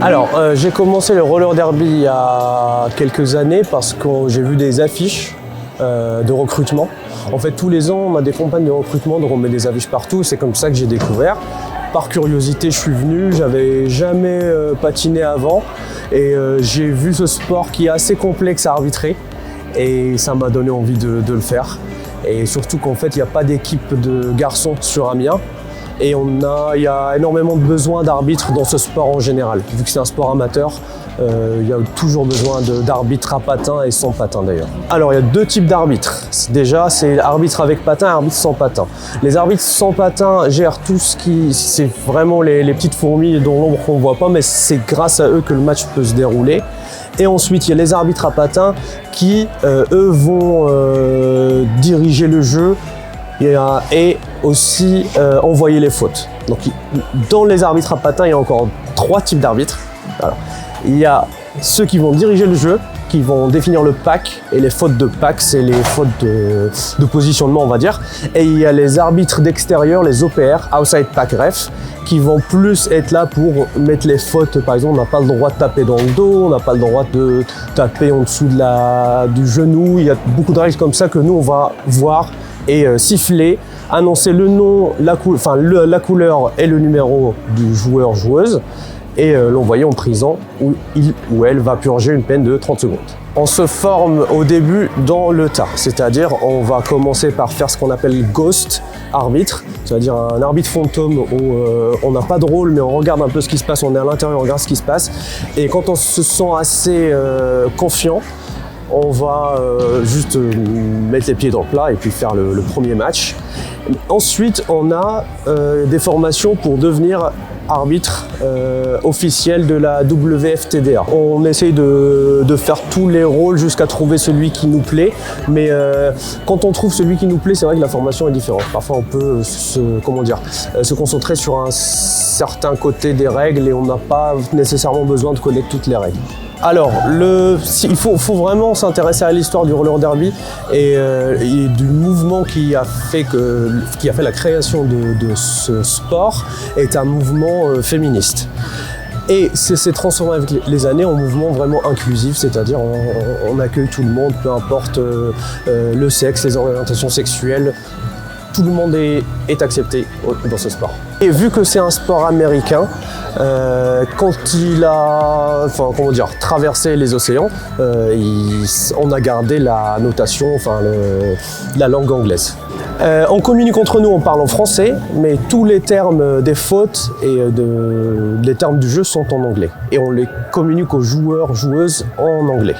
Alors, j'ai commencé le roller derby il y a quelques années parce que j'ai vu des affiches de recrutement. En fait, tous les ans, on a des campagnes de recrutement, donc on met des affiches partout. C'est comme ça que j'ai découvert. Par curiosité, je suis venu, j'avais jamais patiné avant et j'ai vu ce sport qui est assez complexe à arbitrer et ça m'a donné envie de le faire. Et surtout qu'en fait, il n'y a pas d'équipe de garçons sur Amiens. Et il y a énormément de besoins d'arbitres dans ce sport en général. Vu que c'est un sport amateur, il y a toujours besoin d'arbitres à patin et sans patin d'ailleurs. Alors il y a deux types d'arbitres. Déjà, c'est arbitre avec patin et arbitre sans patin. Les arbitres sans patin gèrent tout ce qui... C'est vraiment les petites fourmis dont l'ombre qu'on ne voit pas, mais c'est grâce à eux que le match peut se dérouler. Et ensuite, il y a les arbitres à patin qui, eux, vont diriger le jeu et aussi envoyer les fautes. Donc dans les arbitres à patins, il y a encore trois types d'arbitres. Alors, il y a ceux qui vont diriger le jeu, qui vont définir le pack, et les fautes de pack, c'est les fautes de positionnement, on va dire. Et il y a les arbitres d'extérieur, les OPR, Outside Pack Ref, qui vont plus être là pour mettre les fautes. Par exemple, on n'a pas le droit de taper dans le dos, on n'a pas le droit de taper en dessous du genou. Il y a beaucoup de règles comme ça que nous, on va voir et siffler, annoncer le nom, la couleur et le numéro du joueur-joueuse et l'envoyer en prison où il ou elle va purger une peine de 30 secondes. On se forme au début dans le tas, c'est-à-dire on va commencer par faire ce qu'on appelle ghost arbitre, c'est-à-dire un arbitre fantôme où on n'a pas de rôle mais on regarde un peu ce qui se passe, on est à l'intérieur, on regarde ce qui se passe et quand on se sent assez confiant, on va juste mettre les pieds dans le plat et puis faire le premier match. Ensuite, on a des formations pour devenir arbitre officiel de la WFTDA. On essaye de faire tous les rôles jusqu'à trouver celui qui nous plaît, mais quand on trouve celui qui nous plaît, c'est vrai que la formation est différente. Parfois, on peut se concentrer sur un certain côté des règles et on n'a pas nécessairement besoin de connaître toutes les règles. Alors, il faut vraiment s'intéresser à l'histoire du roller derby et du mouvement qui a fait la création de ce sport est un mouvement féministe. Et s'est transformé avec les années en mouvement vraiment inclusif, c'est-à-dire on accueille tout le monde, peu importe le sexe, les orientations sexuelles. Tout le monde est accepté dans ce sport. Et vu que c'est un sport américain, quand il a traversé les océans, on a gardé la notation, la langue anglaise. On communique entre nous, on parle en français, mais tous les termes des fautes et les termes du jeu sont en anglais. Et on les communique aux joueurs, joueuses en anglais.